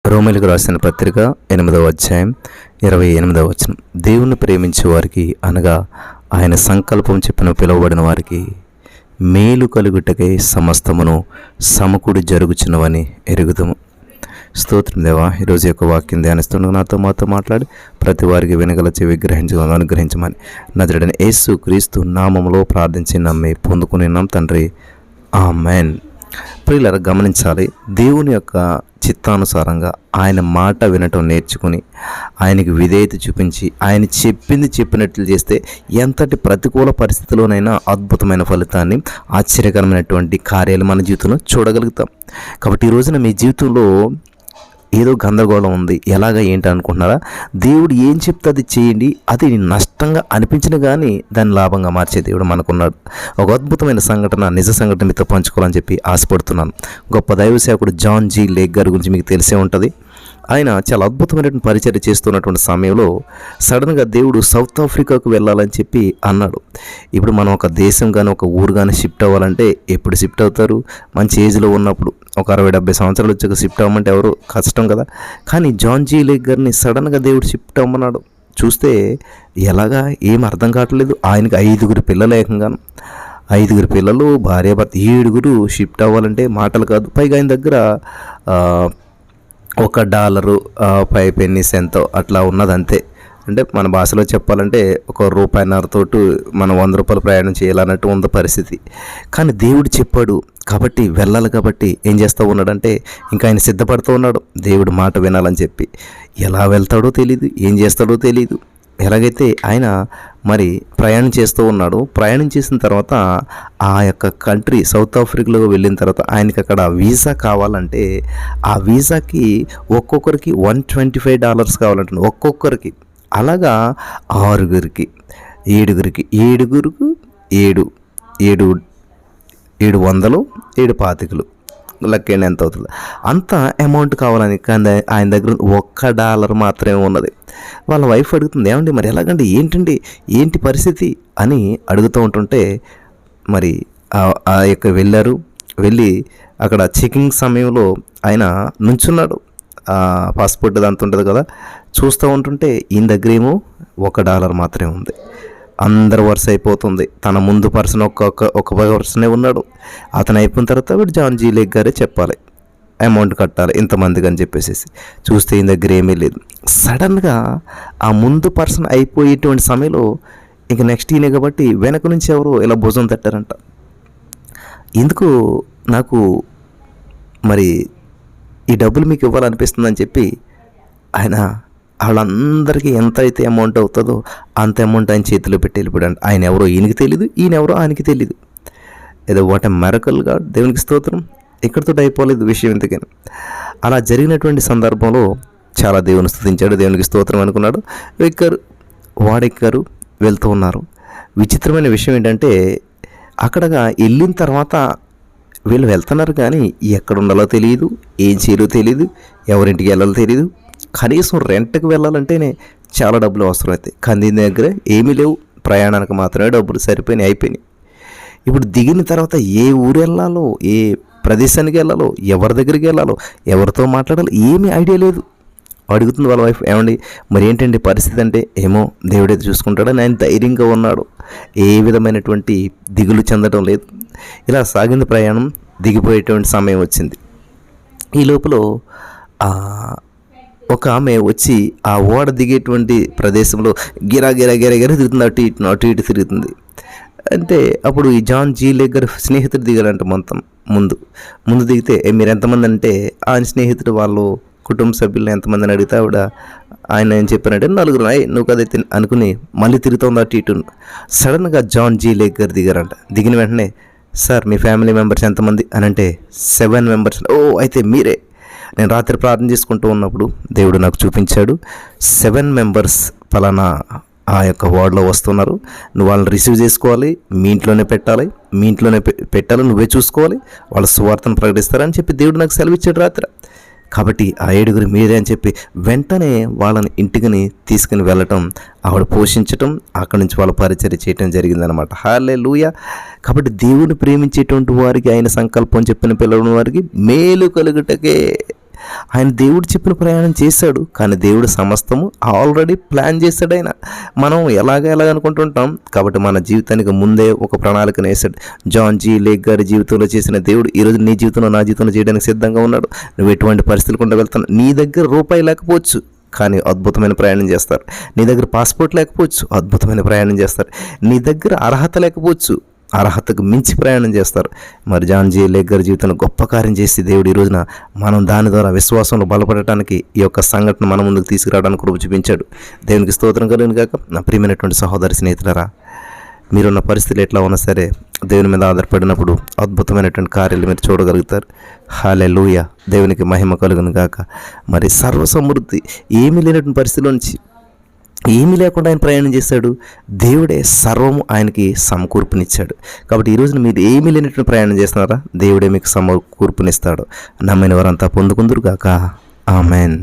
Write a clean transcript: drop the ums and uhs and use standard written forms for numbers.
రోమీయులకు రాసిన పత్రిక 8వ అధ్యాయం 28వ వచనం. దేవుని ప్రేమించే వారికి అనగా ఆయన సంకల్పం చెప్పిన పిలువబడిన వారికి మేలు కలుగుటకై సమస్తమును సమకూడి జరుగుచున్నవని ఎరుగుదము. స్తోత్రం దేవా, ఈరోజు యొక్క వాక్యం ధ్యానిస్తుండగా మాతో మాట్లాడి ప్రతి వారికి వినగల చెవి అనుగ్రహించమని నజరుడైన యేసు క్రీస్తు నామములో ప్రార్థించి నమ్మి పొందుకున్నాం తండ్రి, ఆమెన్. ప్రియులారా, గమనించాలి, దేవుని యొక్క చిత్తానుసారంగా ఆయన మాట వినటం నేర్చుకుని ఆయనకి విధేయత చూపించి ఆయన చెప్పింది చెప్పినట్లు చేస్తే ఎంతటి ప్రతికూల పరిస్థితిలోనైనా అద్భుతమైన ఫలితాన్ని, ఆశ్చర్యకరమైనటువంటి కార్యాలు మన జీవితంలో చూడగలుగుతాం. కాబట్టి ఈ రోజున మీ జీవితంలో ఏదో గందరగోళం ఉంది, ఎలాగా ఏంటి అనుకుంటున్నారా? దేవుడు ఏం చెప్తే అది చేయండి. అది నష్టంగా అనిపించిన కానీ దాన్ని లాభంగా మార్చే దేవుడు మనకున్నాడు. ఒక అద్భుతమైన సంఘటన, నిజ సంఘటన మీతో పంచుకోవాలని చెప్పి ఆశపడుతున్నాను. గొప్ప దైవ సేవకుడు జాన్ జీ లేక్ గారి గురించి మీకు తెలిసే ఉంటుంది. ఆయన చాలా అద్భుతమైనటువంటి పరిచర్య చేస్తున్నటువంటి సమయంలో సడన్గా దేవుడు సౌత్ ఆఫ్రికాకు వెళ్ళాలని చెప్పి అన్నాడు. ఇప్పుడు మనం ఒక దేశం కానీ ఒక ఊరు కానీ షిఫ్ట్ అవ్వాలంటే ఎప్పుడు షిఫ్ట్ అవుతారు? మంచి ఏజ్లో ఉన్నప్పుడు. ఒక 60-70 సంవత్సరాలు వచ్చాక షిఫ్ట్ అవ్వమంటే ఎవరు కష్టం కదా. కానీ జాన్ జీ లేక్ గారిని సడన్గా దేవుడు షిఫ్ట్ అవ్వమన్నాడు. చూస్తే ఎలాగా ఏం అర్థం కావట్లేదు. ఆయనకి 5 పిల్లలు, ఏకంగాను 5 పిల్లలు, భార్యాభర్త 7 షిఫ్ట్ అవ్వాలంటే మాటలు కాదు. పైగా ఆయన దగ్గర $1 5 పెన్నీస్ ఎంతో అట్లా ఉన్నది అంతే. అంటే మన భాషలో చెప్పాలంటే ₹1.5 మనం ₹100 ప్రయాణం చేయాలన్నట్టు ఉంది పరిస్థితి. కానీ దేవుడు చెప్పాడు కాబట్టి వెళ్ళాలి. కాబట్టి ఏం చేస్తూ ఉన్నాడంటే ఇంకా ఆయన సిద్ధపడుతూ ఉన్నాడు దేవుడు మాట వినాలని చెప్పి. ఎలా వెళ్తాడో తెలీదు, ఏం చేస్తాడో తెలీదు. ఎలాగైతే ఆయన మరి ప్రయాణం చేస్తూ ఉన్నాడు. ప్రయాణం చేసిన తర్వాత ఆ యొక్క కంట్రీ సౌత్ ఆఫ్రికాలో వెళ్ళిన తర్వాత ఆయనకి అక్కడ వీసా కావాలంటే ఆ వీసాకి ఒక్కొక్కరికి $125 కావాలంటే ఒక్కొక్కరికి. అలాగా 6 7 700 లెక్కండి ఎంత అవుతుంది. అంత అమౌంట్ కావాలని, కానీ ఆయన దగ్గర $1 మాత్రమే ఉన్నది. వాళ్ళ వైఫ్ అడుగుతుంది, ఏమండి మరి ఎలాగండి, ఏంటి పరిస్థితి అని అడుగుతూ ఉంటుంటే మరి ఆ యొక్క వెళ్ళి అక్కడ చెకింగ్ సమయంలో ఆయన నుంచున్నాడు. పాస్పోర్ట్ దాంతో ఉంటుంది కదా, చూస్తూ ఉంటుంటే ఈయన దగ్గర ఏమో $1 మాత్రమే ఉంది. అందరు వరుస అయిపోతుంది. తన ముందు పర్సన్ ఒక పర్సనే ఉన్నాడు. అతను అయిపోయిన తర్వాత వీడు జాన్ జీ లేక్ గారే చెప్పాలి, అమౌంట్ కట్టాలి ఇంతమందికి అని చెప్పేసి. చూస్తే ఈయన దగ్గర ఏమీ లేదు. సడన్గా ఆ ముందు పర్సన్ అయిపోయేటువంటి సమయంలో ఇంక నెక్స్ట్ ఈయన కాబట్టి వెనక నుంచి ఎవరు ఇలా భుజం తట్టారంట. ఎందుకు నాకు మరి ఈ డబ్బులు మీకు ఇవ్వాలనిపిస్తుందని చెప్పి ఆయన వాళ్ళందరికీ ఎంత అయితే అమౌంట్ అవుతుందో అంత అమౌంట్ ఆయన చేతిలో పెట్టి వెళ్ళిపోయాడు. ఆయన ఎవరో ఈయనకి తెలీదు, ఈయన ఎవరో ఆయనకి తెలీదు. ఏదో వాట్ ఎ మిరకల్ గాడ్, దేవునికి స్తోత్రం. ఇక్కడితో అయిపోలేదు విషయం ఇంతకని. అలా జరిగినటువంటి సందర్భంలో చాలా దేవుని స్తుతించాడు, దేవునికి స్తోత్రం అనుకున్నాడు. వాడెక్కారు, వెళ్తూ ఉన్నారు. విచిత్రమైన విషయం ఏంటంటే అక్కడగా వెళ్ళిన తర్వాత వీళ్ళు వెళ్తున్నారు కానీ ఎక్కడ ఉండాలో తెలియదు, ఏం చేయాలో తెలియదు, ఎవరింటికి వెళ్ళాలో తెలియదు. కనీసం రెంట్కి వెళ్ళాలంటేనే చాలా డబ్బులు అవసరం అవుతాయి. కానీ దీని దగ్గర ఏమీ లేవు, ప్రయాణానికి మాత్రమే డబ్బులు అయిపోయినాయి. ఇప్పుడు దిగిన తర్వాత ఏ ఊరు వెళ్ళాలో, ఏ ప్రదేశానికి వెళ్ళాలో, ఎవరి దగ్గరికి వెళ్ళాలో, ఎవరితో మాట్లాడాలో ఏమీ ఐడియా లేదు. అడుగుతుంది వాళ్ళ వైఫ్, ఏమండి మరి ఏంటండి పరిస్థితి అంటే, ఏమో దేవుడైతే చూసుకుంటాడని ఆయన ధైర్యంగా ఉన్నాడు. ఏ విధమైనటువంటి దిగులు చెందడం లేదు. ఇలా సాగింది ప్రయాణం. దిగిపోయేటువంటి సమయం వచ్చింది. ఈ లోపల ఒక ఆమె వచ్చి ఆ ఓడ దిగేటువంటి ప్రదేశంలో గిరా తిరుగుతుంది, అటు ఇటు తిరుగుతుంది. అంటే అప్పుడు ఈ జాన్ జీ లేక్ గారు స్నేహితుడు దిగారంట. ముందు దిగితే మీరు ఎంతమంది అంటే ఆయన స్నేహితుడు వాళ్ళు కుటుంబ సభ్యులను ఎంతమందిని అడిగితే ఆవిడ ఆయన ఏం చెప్పారంటే 4. నువ్వు కదైతే అనుకుని మళ్ళీ తిరుగుతుంది అటు ఇటు. సడన్గా జాన్ జీ లేక్ గారు దిగారంట. దిగిన వెంటనే, సార్ మీ ఫ్యామిలీ మెంబర్స్ ఎంతమంది అని అంటే 7 మెంబర్స్. ఓ అయితే మీరే. నేను రాత్రి ప్రార్థన చేసుకుంటూ ఉన్నప్పుడు దేవుడు నాకు చూపించాడు, 7 మెంబర్స్ పలానా ఆ యొక్క వార్డులో వస్తున్నారు. నువ్వు వాళ్ళని రిసీవ్ చేసుకోవాలి, మీ ఇంట్లోనే పెట్టాలి, నువ్వే చూసుకోవాలి, వాళ్ళ సువార్తను ప్రకటిస్తారని చెప్పి దేవుడు నాకు సెలవిచ్చాడు రాత్రి. కాబట్టి ఆ 7 మీరే అని చెప్పి వెంటనే వాళ్ళని ఇంటికి తీసుకుని వెళ్ళటం, ఆవిడ పోషించటం, అక్కడి నుంచి వాళ్ళ పరిచర్య చేయటం జరిగిందనమాట. హల్లెలూయా. కాబట్టి దేవుని ప్రేమించేటువంటి వారికి ఆయన సంకల్పం చెప్పిన పిల్లల వారికి మేలు కలుగుటకే ఆయన దేవుడు చెప్పిన ప్రయాణం చేశాడు, కానీ దేవుడు సమస్తము ఆల్రెడీ ప్లాన్ చేశాడు ఆయన. మనం ఎలాగ అనుకుంటుంటాం. కాబట్టి మన జీవితానికి ముందే ఒక ప్రణాళికను వేశాడు. జాన్ జీ లేక్ గారి జీవితంలో చేసిన దేవుడు ఈరోజు నీ జీవితంలో, నా జీవితంలో చేయడానికి సిద్ధంగా ఉన్నాడు. నువ్వు ఎటువంటి పరిస్థితులు గుండా వెళ్తాను. నీ దగ్గర రూపాయి లేకపోవచ్చు, కానీ అద్భుతమైన ప్రయాణం చేస్తారు. నీ దగ్గర పాస్పోర్ట్ లేకపోవచ్చు, అద్భుతమైన ప్రయాణం చేస్తారు. నీ దగ్గర అర్హత లేకపోవచ్చు, అర్హతకు మించి ప్రయాణం చేస్తారు. మరి జాన్ జీ లేక్ గారి జీవితంలో గొప్ప కార్యం చేసి దేవుడు ఈ రోజున మనం దాని ద్వారా విశ్వాసంలో బలపడటానికి ఈ యొక్క సంఘటన మన ముందుకు తీసుకురావడానికి కృప చూపించాడు. దేవునికి స్తోత్రం కలుగును గాక. నా ప్రియమైనటువంటి సహోదరి స్నేహితులారా, మీరున్న పరిస్థితులు ఎట్లా ఉన్నా సరే దేవుని మీద ఆధారపడినప్పుడు అద్భుతమైనటువంటి కార్యాలు మీరు చూడగలుగుతారు. హల్లెలూయా, దేవునికి మహిమ కలుగును గాక. మరి సర్వసమృద్ధి, ఏమీ లేనటువంటి పరిస్థితుల నుంచి, ఏమీ లేకుండా ఆయన ప్రయాణం చేశాడు. దేవుడే సర్వము ఆయనకి సమకూర్పునిచ్చాడు. కాబట్టి ఈ రోజున మీరు ఏమీ లేనటువంటి ప్రయాణం చేస్తున్నారా, దేవుడే మీకు సమకూర్పునిస్తాడు. నమ్మిన వారంతా పొందుకుందురు గాక. ఆమెన్.